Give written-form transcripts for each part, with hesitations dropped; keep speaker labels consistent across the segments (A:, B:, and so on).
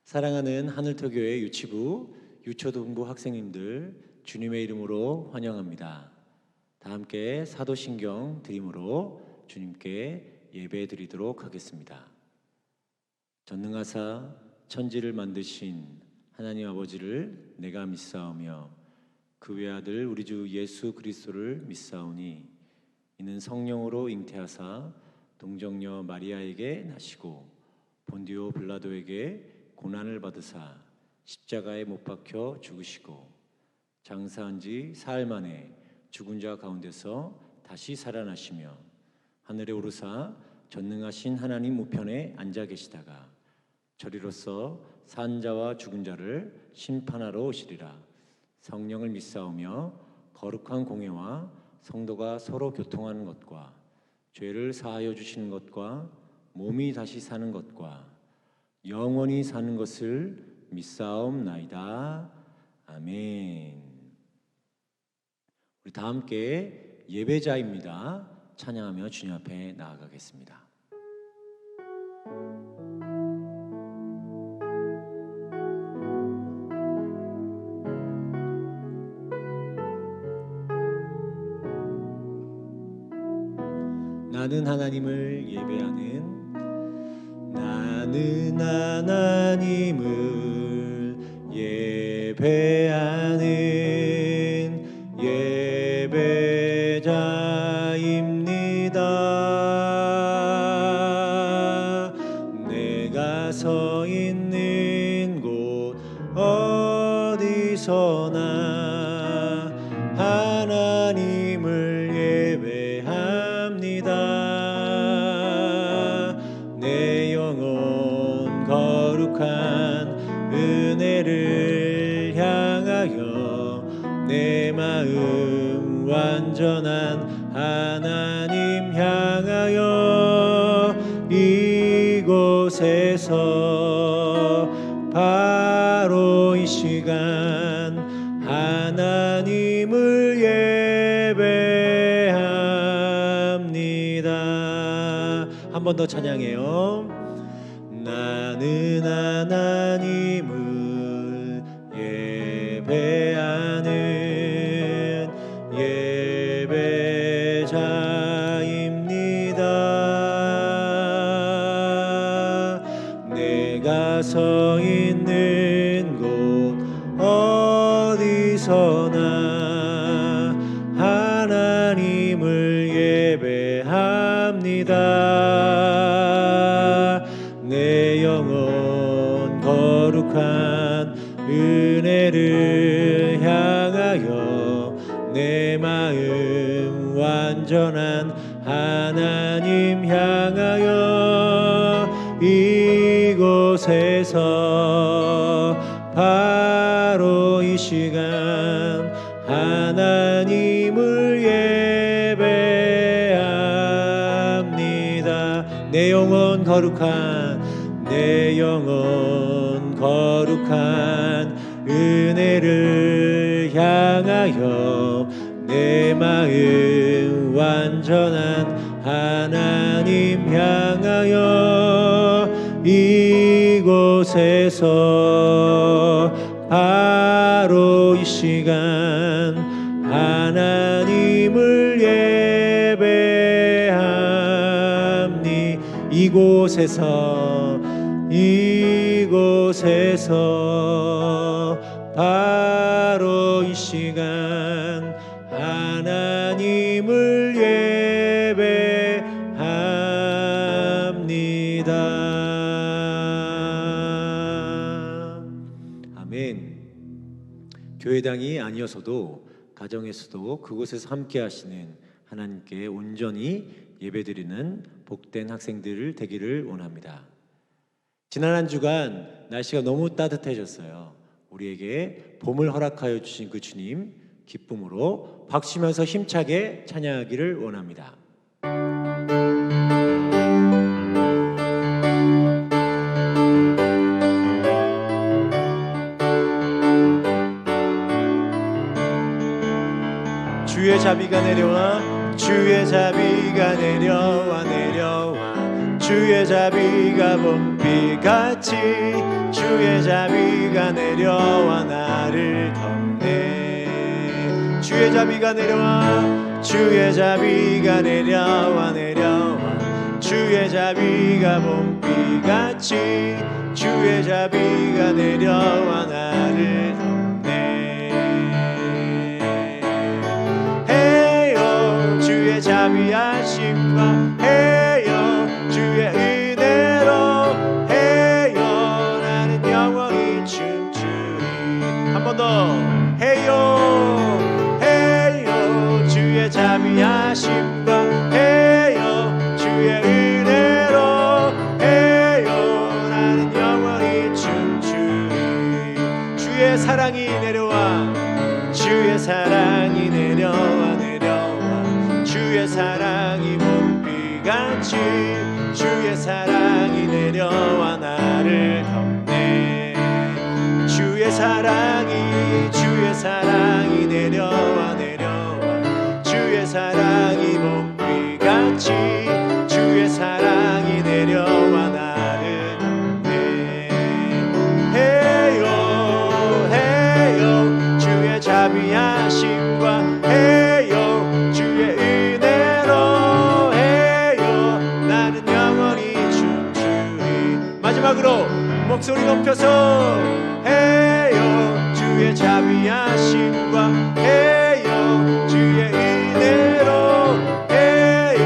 A: 사랑하는 하늘터교회 유치부, 유초등부 학생님들 주님의 이름으로 환영합니다. 다 함께 사도신경 드림으로 주님께 예배 드리도록 하겠습니다. 전능하사 천지를 만드신 하나님 아버지를 내가 믿사오며 그 외아들 우리 주 예수 그리스도를 믿사오니 이는 성령으로 잉태하사 동정녀 마리아에게 나시고 본디오 빌라도에게 고난을 받으사 십자가에 못 박혀 죽으시고 장사한 지 사흘 만에 죽은 자 가운데서 다시 살아나시며 하늘에 오르사 전능하신 하나님 우편에 앉아 계시다가 저리로서 산 자와 죽은 자를 심판하러 오시리라. 성령을 믿사오며 거룩한 공회와 성도가 서로 교통하는 것과 죄를 사하여 주시는 것과 몸이 다시 사는 것과 영원히 사는 것을 믿사옵나이다. 아멘. 우리 다 함께 예배자입니다. 찬양하며 주님 앞에 나아가겠습니다. 나는 하나님을 예배하는 나는 하나님을 예배하는 예배자입니다. 내가 서 있는 곳 어디서나 하나님을 예배합니다. 내 영혼 거룩한 은혜를 향하여 내 마음 완전한 하나님 향하여 이곳에서 바로 이 시간 하나님을 예배합니다. 한 번 더 찬양해요. 나는 하나님을 예배하는 예배자입니다. 내가 서 있는 곳 어디서나 하나님을 예배합니다. 내 영혼 거룩한 은혜를 향하여 내 마음 완전한 하나님 향하여 이곳에서 바로 이 시간 하나님을 예배합니다. 내 영혼 거룩한 은혜를 향하여 내 마음 완전한 하나님 향하여 이곳에서 바로 이 시간 하나님을 예배합니. 이곳에서 바로 이 시간 하나님을 예배합니다. 아멘. 교회당이 아니어서도 가정에서도 그곳에서 함께 하시는 하나님께 온전히 예배드리는 복된 학생들 되기를 원합니다. 지난 한 주간 날씨가 너무 따뜻해졌어요. 우리에게 봄을 허락하여 주신 그 주님 기쁨으로 박수면서 힘차게 찬양하기를 원합니다. 주의 자비가 내려와 주의 자비가 내려와 주의 자비가 봄비같이 주의 자비가 내려와 나를 덮네. 주의 자비가 내려와 주의 자비가 내려와 주의 자비가 봄비같이 주의 자비가 내려와 나를 덮네. 해요 주의 자비하심과 해요 주의 은혜로 해요 나는 영원히 춤추리. 한 번 더 해요 해요 주의 자비하심과 해요 주의 은혜로 해요 나는 영원히 춤추리. 주의 사랑이 내려와 주의 사랑이 내려와 주의 사랑이 봄비같이 주의 사랑이 내려와 나를 덮네. 주의 사랑이 내려와 주의 사랑이 봄비같이 주의 사랑이 내려와 나를 덮네. 해요 주의 자비하심과 해요 주의 은혜로 해요 나는 영원히 춤추리. 마지막으로 목소리 높여서 해요 주의 자비하심과 해요 주의 은혜로 해요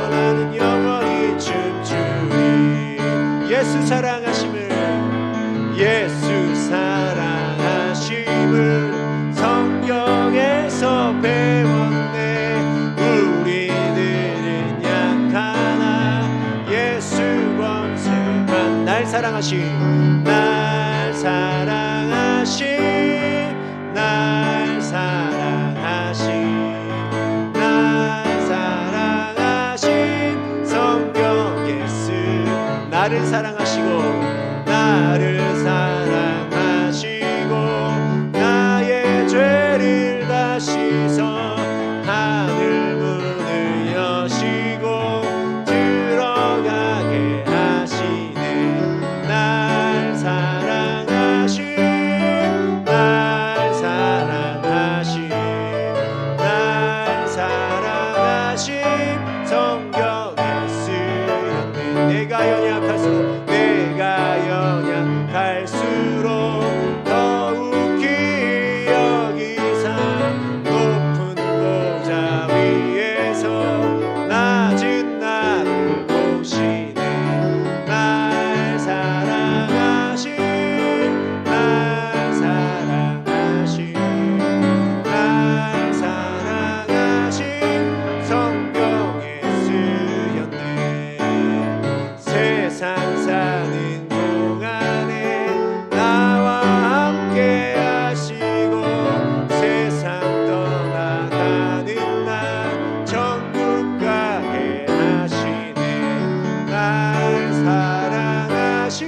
A: 나는 영원히 춤추리. 예수 사랑하심을 성경에서 배웠네. 우리들은 약하나 예수 권세만 날 사랑하신 성경 예수 나를 사랑하시고 나의 죄를 다 씻어 하늘 문을 여시고 들어가게 하시네. 날 사랑하신 성경 예수였네. 내가 연약할수록 더욱 기억이 사 높은 보좌 위에서 낮은 나를 보시네. 날 사랑하신 성경 예수였네. 세상 사는 동안에 나와 함께 하시고 세상 떠나가는 날 천국 가게 하시네. 날 사랑하신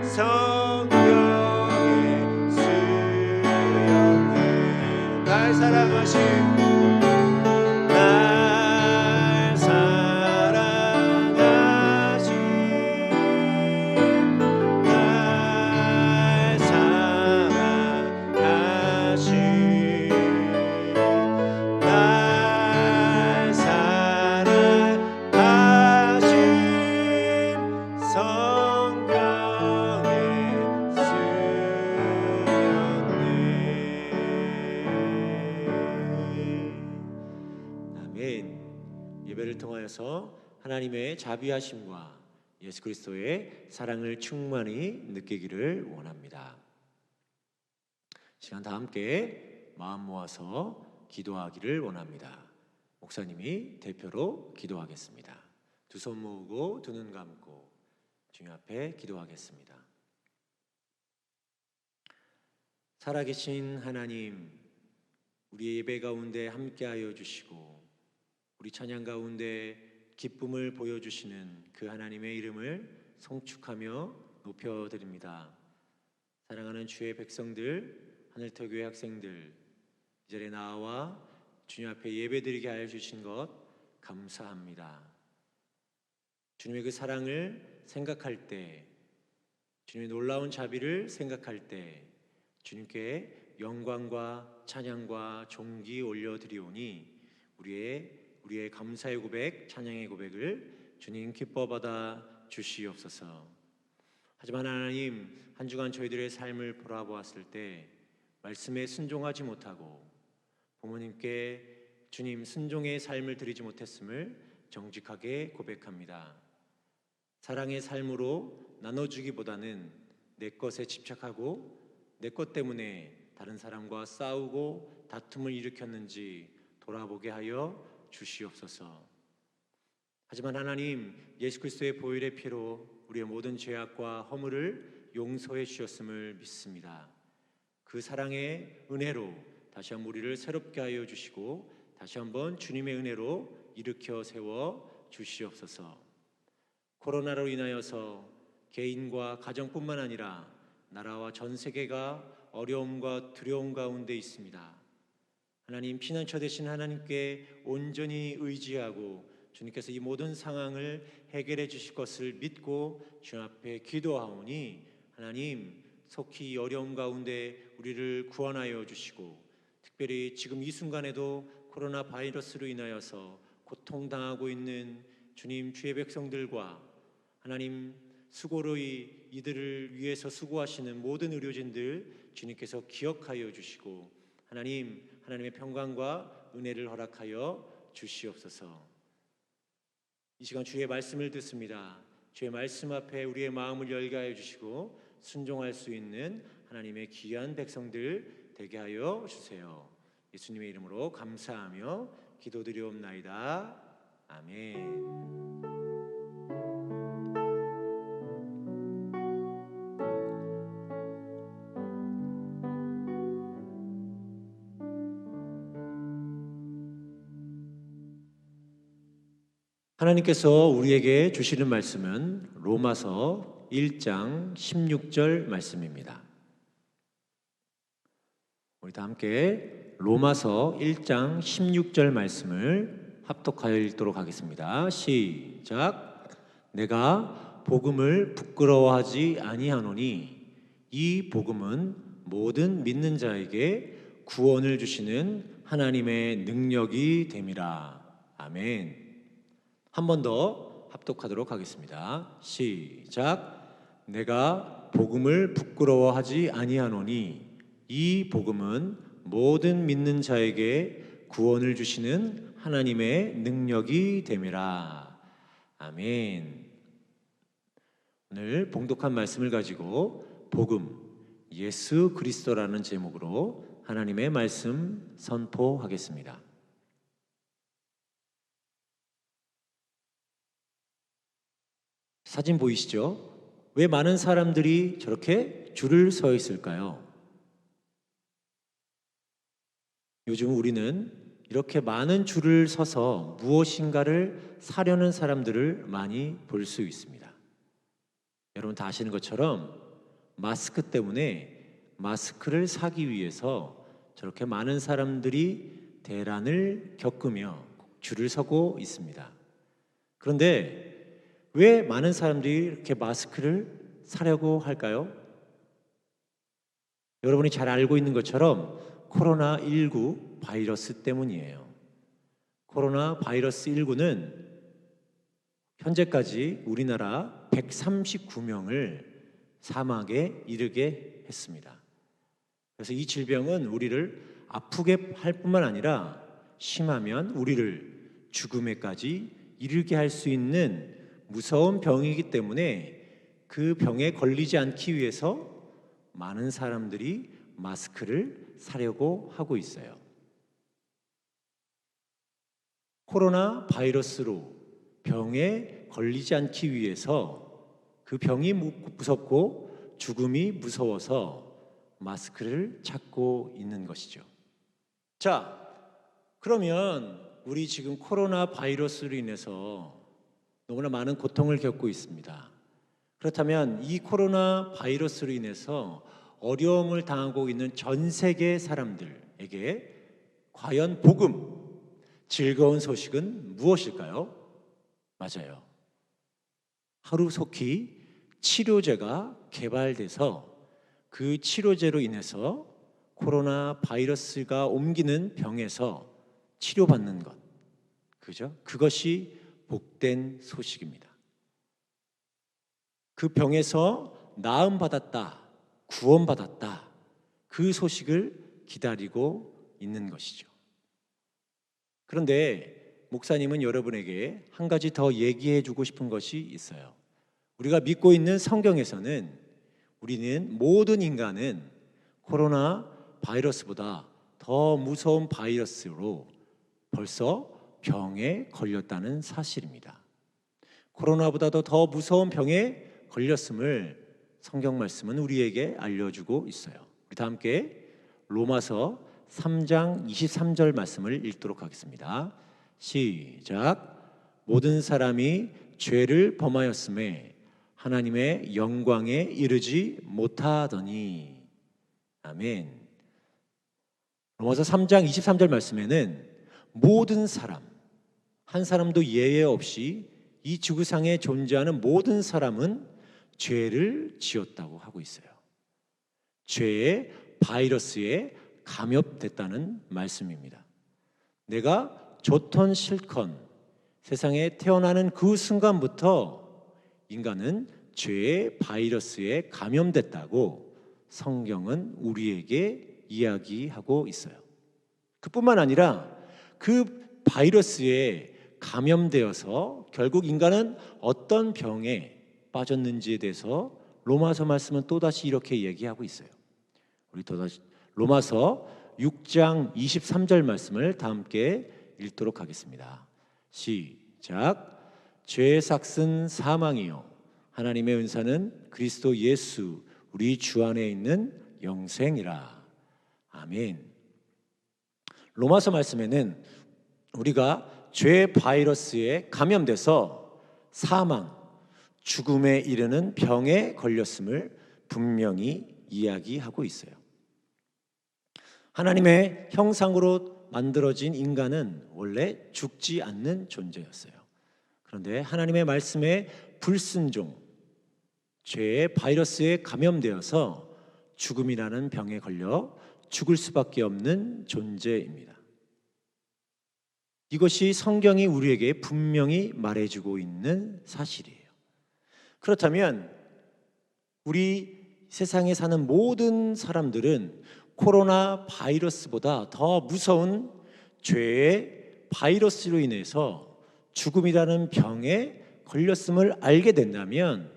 A: 성경 예수였네. 날 사랑하신 예배를 통하여서 하나님의 자비하심과 예수 그리스도의 사랑을 충만히 느끼기를 원합니다. 시간 다 함께 마음 모아서 기도하기를 원합니다. 목사님이 대표로 기도하겠습니다. 두 손 모으고 두 눈 감고 주님 앞에 기도하겠습니다. 살아계신 하나님, 우리 예배 가운데 함께하여 주시고 우리 찬양 가운데 기쁨을 보여주시는 그 하나님의 이름을 송축하며 높여드립니다. 사랑하는 주의 백성들, 하늘터교회 학생들, 이 자리에 나와 주님 앞에 예배드리게 하여 주신 것 감사합니다. 주님의 그 사랑을 생각할 때, 주님의 놀라운 자비를 생각할 때 주님께 영광과 찬양과 존귀 올려드리오니 우리의 감사의 고백, 찬양의 고백을 주님 기뻐 받아 주시옵소서. 하지만 하나님, 한 주간 저희들의 삶을 돌아보았을 때 말씀에 순종하지 못하고 부모님께 주님 순종의 삶을 드리지 못했음을 정직하게 고백합니다. 사랑의 삶으로 나눠주기보다는 내 것에 집착하고 내 것 때문에 다른 사람과 싸우고 다툼을 일으켰는지 돌아보게 하여 주시옵소서. 하지만 하나님, 예수 그리스도의 보혈의 피로 우리의 모든 죄악과 허물을 용서해 주셨음을 믿습니다. 그 사랑의 은혜로 다시 한번 우리를 새롭게 하여 주시고 다시 한번 주님의 은혜로 일으켜 세워 주시옵소서. 코로나로 인하여서 개인과 가정뿐만 아니라 나라와 전 세계가 어려움과 두려움 가운데 있습니다. 하나님, 피난처 되신 하나님께 온전히 의지하고 주님께서 이 모든 상황을 해결해 주실 것을 믿고 주님 앞에 기도하오니 하나님, 속히 이 어려움 가운데 우리를 구원하여 주시고 특별히 지금 이 순간에도 코로나 바이러스로 인하여서 고통당하고 있는 주님 주의 백성들과 하나님, 수고로 이들을 위해서 수고하시는 모든 의료진들 주님께서 기억하여 주시고 하나님의 평강과 은혜를 허락하여 주시옵소서. 이 시간 주의 말씀을 듣습니다. 주의 말씀 앞에 우리의 마음을 열게 하여 주시고 순종할 수 있는 하나님의 귀한 백성들 되게 하여 주세요. 예수님의 이름으로 감사하며 기도드리옵나이다. 아멘. 하나님께서 우리에게 주시는 말씀은 로마서 1장 16절 말씀입니다. 우리 다 함께 로마서 1장 16절 말씀을 합독하여 읽도록 하겠습니다. 시작. 내가 복음을 부끄러워하지 아니하노니 이 복음은 모든 믿는 자에게 구원을 주시는 하나님의 능력이 됨이라. 아멘. 한 번 더 합독하도록 하겠습니다. 시작. 내가 복음을 부끄러워하지 아니하노니 이 복음은 모든 믿는 자에게 구원을 주시는 하나님의 능력이 됨이라. 아멘. 오늘 봉독한 말씀을 가지고 복음, 예수 그리스도라는 제목으로 하나님의 말씀 선포하겠습니다. 사진 보이시죠? 왜 많은 사람들이 저렇게 줄을 서 있을까요? 요즘 우리는 이렇게 많은 줄을 서서 무엇인가를 사려는 사람들을 많이 볼 수 있습니다. 여러분 다 아시는 것처럼 마스크 때문에 마스크를 사기 위해서 저렇게 많은 사람들이 대란을 겪으며 줄을 서고 있습니다. 그런데 왜 많은 사람들이 이렇게 마스크를 사려고 할까요? 여러분이 잘 알고 있는 것처럼 코로나19 바이러스 때문이에요. 코로나 바이러스 19는 현재까지 우리나라 139명을 사망에 이르게 했습니다. 그래서 이 질병은 우리를 아프게 할 뿐만 아니라 심하면 우리를 죽음에까지 이르게 할 수 있는 무서운 병이기 때문에 그 병에 걸리지 않기 위해서 많은 사람들이 마스크를 사려고 하고 있어요. 코로나 바이러스로 병에 걸리지 않기 위해서 그 병이 무섭고 죽음이 무서워서 마스크를 찾고 있는 것이죠. 자, 그러면 우리 지금 코로나 바이러스로 인해서 너무나 많은 고통을 겪고 있습니다. 그렇다면 이 코로나 바이러스로 인해서 어려움을 당하고 있는 전 세계 사람들에게 과연 복음, 즐거운 소식은 무엇일까요? 맞아요. 하루속히 치료제가 개발돼서 그 치료제로 인해서 코로나 바이러스가 옮기는 병에서 치료받는 것, 그죠? 그것이 복된 소식입니다. 그 병에서 나음받았다, 구원받았다, 그 소식을 기다리고 있는 것이죠. 그런데 목사님은 여러분에게 한 가지 더 얘기해 주고 싶은 것이 있어요. 우리가 믿고 있는 성경에서는 우리는 모든 인간은 코로나 바이러스보다 더 무서운 바이러스로 벌써 병에 걸렸다는 사실입니다. 코로나보다도 더 무서운 병에 걸렸음을 성경 말씀은 우리에게 알려주고 있어요. 우리 다 함께 로마서 3장 23절 말씀을 읽도록 하겠습니다. 시작. 모든 사람이 죄를 범하였음에 하나님의 영광에 이르지 못하더니. 아멘. 로마서 3장 23절 말씀에는 모든 사람, 한 사람도 예외 없이 이 지구상에 존재하는 모든 사람은 죄를 지었다고 하고 있어요. 죄의 바이러스에 감염됐다는 말씀입니다. 내가 좋던 실컷 세상에 태어나는 그 순간부터 인간은 죄의 바이러스에 감염됐다고 성경은 우리에게 이야기하고 있어요. 그뿐만 아니라 그 바이러스에 감염되어서 결국 인간은 어떤 병에 빠졌는지에 대해서 로마서 말씀은 또다시 이렇게 얘기하고 있어요. 우리 또다시 로마서 6장 23절 말씀을 다 함께 읽도록 하겠습니다. 시작. 죄의 삭은 사망이요 하나님의 은사는 그리스도 예수 우리 주 안에 있는 영생이라. 아멘. 로마서 말씀에는 우리가 죄 바이러스에 감염돼서 사망, 죽음에 이르는 병에 걸렸음을 분명히 이야기하고 있어요. 하나님의 형상으로 만들어진 인간은 원래 죽지 않는 존재였어요. 그런데 하나님의 말씀에 불순종, 죄의 바이러스에 감염되어서 죽음이라는 병에 걸려 죽을 수밖에 없는 존재입니다. 이것이 성경이 우리에게 분명히 말해주고 있는 사실이에요. 그렇다면 우리 세상에 사는 모든 사람들은 코로나 바이러스보다 더 무서운 죄의 바이러스로 인해서 죽음이라는 병에 걸렸음을 알게 된다면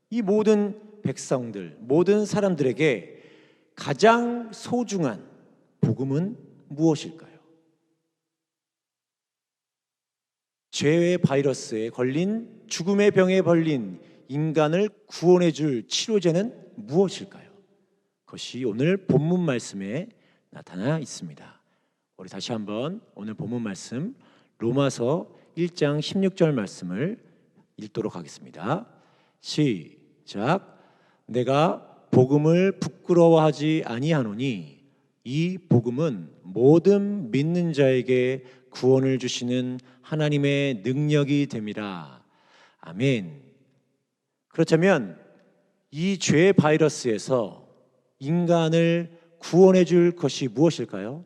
A: 이 모든 백성들, 모든 사람들에게 가장 소중한 복음은 무엇일까요? 죄의 바이러스에 걸린 죽음의 병에 걸린 인간을 구원해 줄 치료제는 무엇일까요? 그것이 오늘 본문 말씀에 나타나 있습니다. 우리 다시 한번 오늘 본문 말씀 로마서 1장 16절 말씀을 읽도록 하겠습니다. 시작. 내가 복음을 부끄러워하지 아니하노니 이 복음은 모든 믿는 자에게 구원을 주시는 하나님의 능력이 됨이라. 아멘. 그렇다면 이 죄 바이러스에서 인간을 구원해 줄 것이 무엇일까요?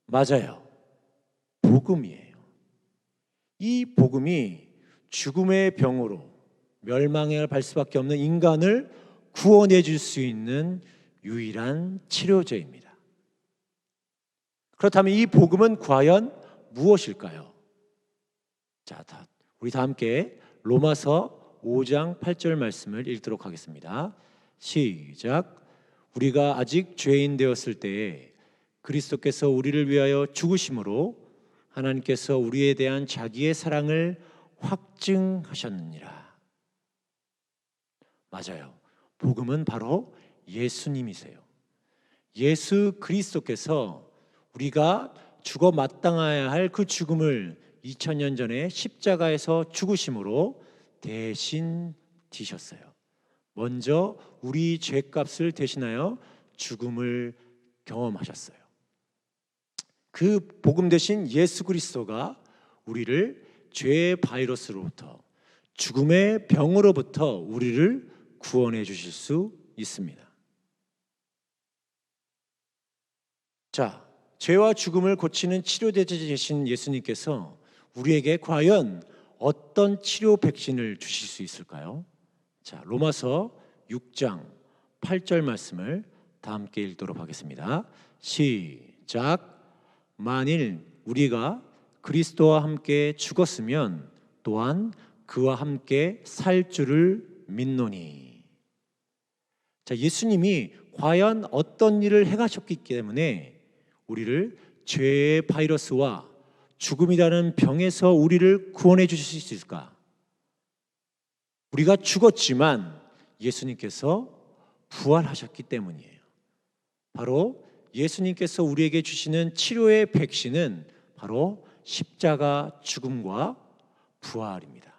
A: 맞아요. 복음이에요. 이 복음이 죽음의 병으로 멸망에 갈 수밖에 없는 인간을 구원해 줄 수 있는 유일한 치료제입니다. 그렇다면 이 복음은 과연 무엇일까요? 자, 우리 다 함께 로마서 5장 8절 말씀을 읽도록 하겠습니다. 시작. 우리가 아직 죄인 되었을 때에 그리스도께서 우리를 위하여 죽으심으로 하나님께서 우리에 대한 자기의 사랑을 확증하셨느니라. 맞아요. 복음은 바로 예수님이세요. 예수 그리스도께서 우리가 죽어 마땅해야 할 그 죽음을 2000년 전에 십자가에서 죽으심으로 대신 지셨어요. 먼저 우리 죄값을 대신하여 죽음을 경험하셨어요. 그 복음 대신 예수 그리스도가 우리를 죄의 바이러스로부터, 죽음의 병으로부터 우리를 구원해 주실 수 있습니다. 자, 죄와 죽음을 고치는 치료제자 되신 예수님께서 우리에게 과연 어떤 치료 백신을 주실 수 있을까요? 자, 로마서 6장 8절 말씀을 다 함께 읽도록 하겠습니다. 시작. 만일 우리가 그리스도와 함께 죽었으면 또한 그와 함께 살 줄을 믿노니. 자, 예수님이 과연 어떤 일을 행하셨기 때문에 우리를 죄의 바이러스와 죽음이라는 병에서 우리를 구원해 주실 수 있을까? 우리가 죽었지만 예수님께서 부활하셨기 때문이에요. 바로 예수님께서 우리에게 주시는 치료의 백신은 바로 십자가 죽음과 부활입니다.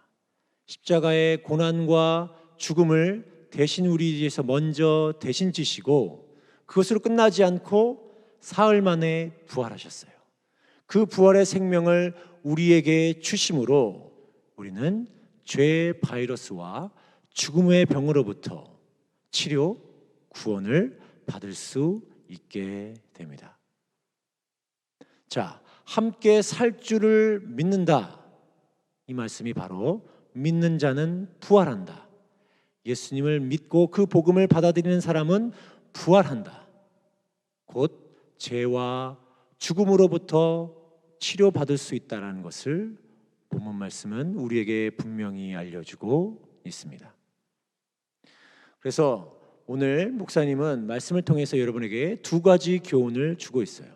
A: 십자가의 고난과 죽음을 대신 우리 위해서 먼저 대신 지시고 그것으로 끝나지 않고 사흘 만에 부활하셨어요. 그 부활의 생명을 우리에게 주심으로 우리는 죄의 바이러스와 죽음의 병으로부터 치료, 구원을 받을 수 있게 됩니다. 자, 함께 살 줄을 믿는다. 이 말씀이 바로 믿는 자는 부활한다. 예수님을 믿고 그 복음을 받아들이는 사람은 부활한다. 곧 죄와 죽음으로부터 치료받을 수 있다는 것을 본문 말씀은 우리에게 분명히 알려주고 있습니다. 그래서 오늘 목사님은 말씀을 통해서 여러분에게 두 가지 교훈을 주고 있어요.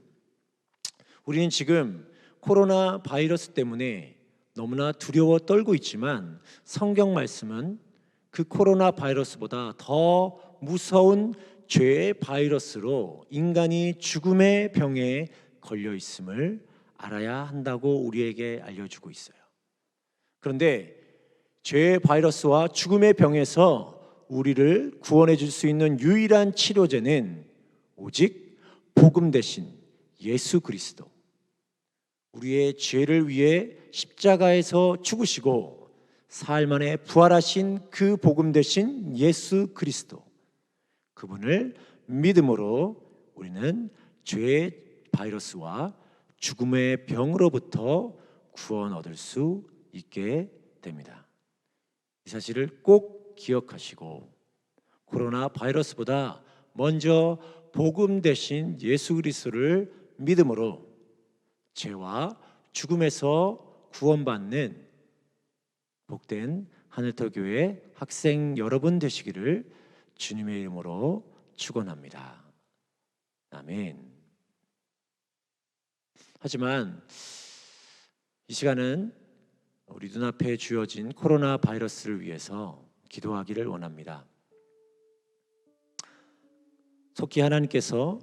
A: 우리는 지금 코로나 바이러스 때문에 너무나 두려워 떨고 있지만 성경 말씀은 그 코로나 바이러스보다 더 무서운 죄의 바이러스로 인간이 죽음의 병에 걸려 있음을 알아야 한다고 우리에게 알려주고 있어요. 그런데 죄의 바이러스와 죽음의 병에서 우리를 구원해 줄 수 있는 유일한 치료제는 오직 복음 대신 예수 그리스도, 우리의 죄를 위해 십자가에서 죽으시고 사흘 만에 부활하신 그 복음 대신 예수 그리스도, 그분을 믿음으로 우리는 죄의 바이러스와 죽음의 병으로부터 구원 얻을 수 있게 됩니다. 이 사실을 꼭 기억하시고 코로나 바이러스보다 먼저 복음 대신 예수 그리스도를 믿음으로 죄와 죽음에서 구원받는 복된 하늘터교회 학생 여러분 되시기를 주님의 이름으로 축원합니다. 아멘. 하지만 이 시간은 우리 눈앞에 주어진 코로나 바이러스를 위해서 기도하기를 원합니다. 속히 하나님께서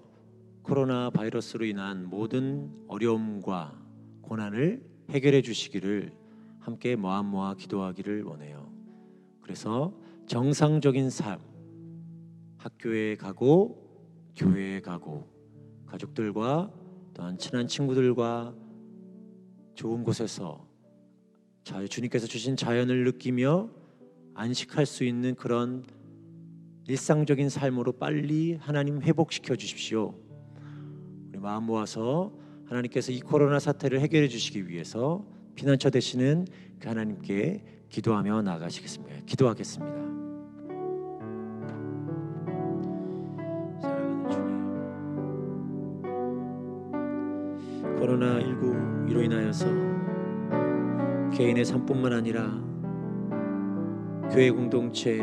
A: 코로나 바이러스로 인한 모든 어려움과 고난을 해결해 주시기를 함께 마음 모아 기도하기를 원해요. 그래서 정상적인 삶, 학교에 가고 교회에 가고 가족들과 또한 친한 친구들과 좋은 곳에서 주님께서 주신 자연을 느끼며 안식할 수 있는 그런 일상적인 삶으로 빨리 하나님 회복시켜 주십시오. 우리 마음 모아서 하나님께서 이 코로나 사태를 해결해 주시기 위해서 피난처 되시는 그 하나님께 기도하며 나아가시겠습니다. 기도하겠습니다. 사랑하는 주님, 코로나19로 인하여서 개인의 삶뿐만 아니라 교회 공동체,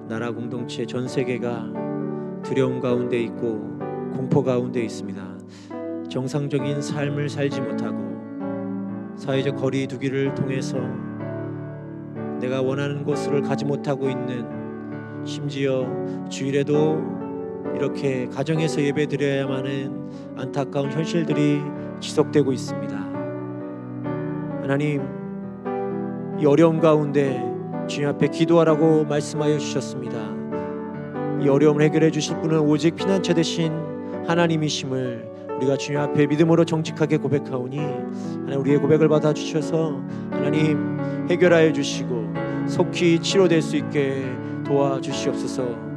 A: 나라 공동체, 전 세계가 두려움 가운데 있고 공포 가운데 있습니다. 정상적인 삶을 살지 못하고 사회적 거리 두기를 통해서 내가 원하는 곳을 가지 못하고 있는, 심지어 주일에도 이렇게 가정에서 예배드려야만 하는 안타까운 현실들이 지속되고 있습니다. 하나님, 이 어려움 가운데 주님 앞에 기도하라고 말씀하여 주셨습니다. 이 어려움을 해결해 주실 분은 오직 피난처 되신 하나님이심을 우리 우리가 주님 앞에 믿음으로 정직하게 고백하오니 하나님 우리의 고백을 받아주셔서 하나님 해결하여 주시고 속히 치료될 수 있게 도와주시옵소서.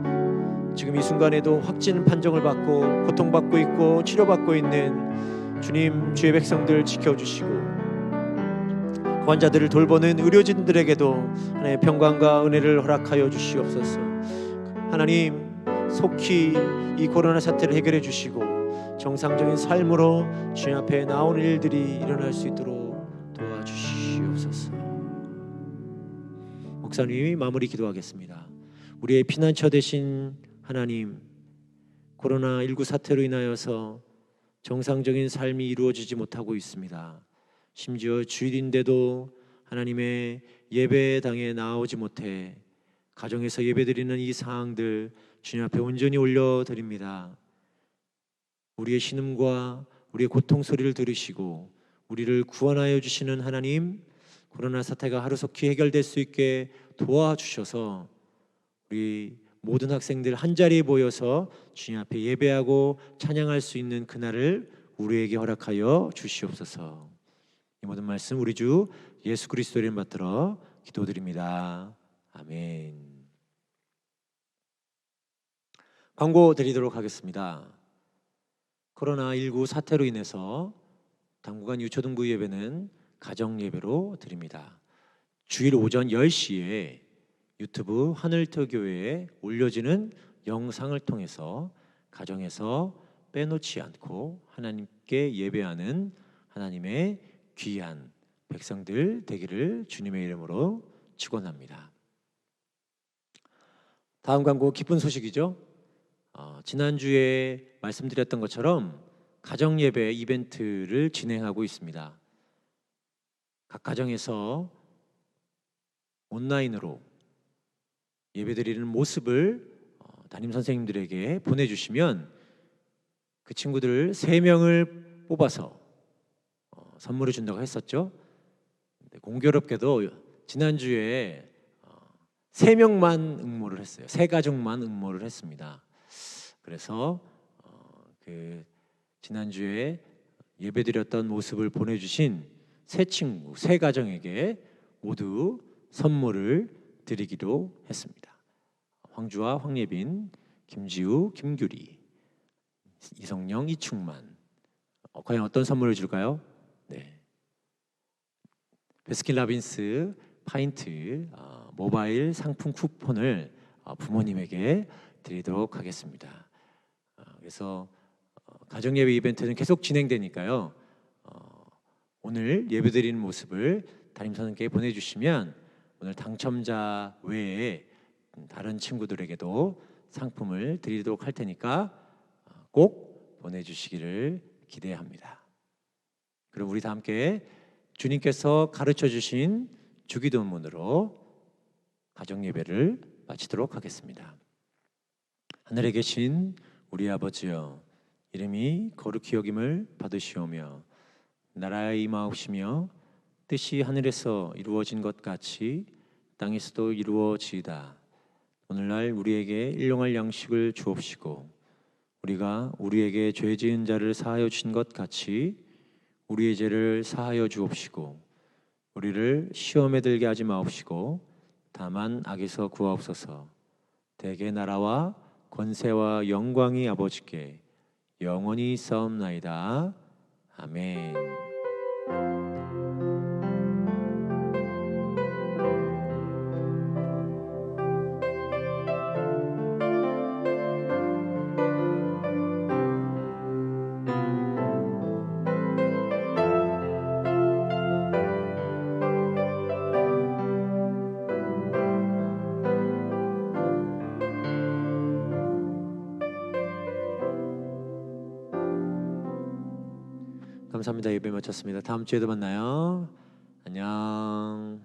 A: 지금 이 순간에도 확진 판정을 받고 고통받고 있고 치료받고 있는 주님 주의 백성들 지켜주시고 환자들을 돌보는 의료진들에게도 하나님의 평강과 은혜를 허락하여 주시옵소서. 하나님 속히 이 코로나 사태를 해결해 주시고 정상적인 삶으로 주님 앞에 나오는 일들이 일어날 수 있도록 도와주시옵소서. 목사님이 마무리 기도하겠습니다. 우리의 피난처 되신 하나님, 코로나19 사태로 인하여서 정상적인 삶이 이루어지지 못하고 있습니다. 심지어 주일인데도 하나님의 예배당에 나오지 못해 가정에서 예배드리는 이 상황들 주님 앞에 온전히 올려드립니다. 우리의 신음과 우리의 고통 소리를 들으시고 우리를 구원하여 주시는 하나님, 코로나 사태가 하루속히 해결될 수 있게 도와주셔서 우리 모든 학생들 한자리에 모여서 주님 앞에 예배하고 찬양할 수 있는 그날을 우리에게 허락하여 주시옵소서. 이 모든 말씀 우리 주 예수 그리스도를 받들어 기도드립니다. 아멘. 광고 드리도록 하겠습니다. 코로나19 사태로 인해서 당분간 유초등부 예배는 가정 예배로 드립니다. 주일 오전 10시에 유튜브 하늘터교회에 올려지는 영상을 통해서 가정에서 빼놓지 않고 하나님께 예배하는 하나님의 귀한 백성들 되기를 주님의 이름으로 축원합니다. 다음 광고 기쁜 소식이죠. 지난주에 말씀드렸던 것처럼 가정예배 이벤트를 진행하고 있습니다. 각 가정에서 온라인으로 예배드리는 모습을 담임 선생님들에게 보내주시면 그 친구들 3명을 뽑아서 선물을 준다고 했었죠. 공교롭게도 지난주에 3명만 응모를 했어요. 3가족만 응모를 했습니다. 그래서 그 지난주에 예배드렸던 모습을 보내주신 3친구, 3가정에게 모두 선물을 드리기로 했습니다. 황주아, 황예빈, 김지우, 김규리, 이성령, 이충만. 과연 어떤 선물을 줄까요? 네, 베스킨라빈스 파인트 모바일 상품 쿠폰을 부모님에게 드리도록 하겠습니다. 그래서 가정예배 이벤트는 계속 진행되니까요. 오늘 예배드리는 모습을 담임 선생님께 보내주시면 오늘 당첨자 외에 다른 친구들에게도 상품을 드리도록 할 테니까 꼭 보내주시기를 기대합니다. 그럼 우리 다 함께 주님께서 가르쳐 주신 주기도문으로 가정예배를 마치도록 하겠습니다. 하늘에 계신 우리 아버지여, 이름이 거룩히 여김을 받으시오며 나라의 임하옵시며 뜻이 하늘에서 이루어진 것 같이 땅에서도 이루어지이다. 오늘날 우리에게 일용할 양식을 주옵시고 우리가 우리에게 죄 지은 자를 사하여 주신 것 같이 우리의 죄를 사하여 주옵시고 우리를 시험에 들게 하지 마옵시고 다만 악에서 구하옵소서. 대개 나라와 권세와 영광이 아버지께 영원히 있사옵나이다. 아멘. 감사합니다. 예배 마쳤습니다. 다음 주에도 만나요. 안녕.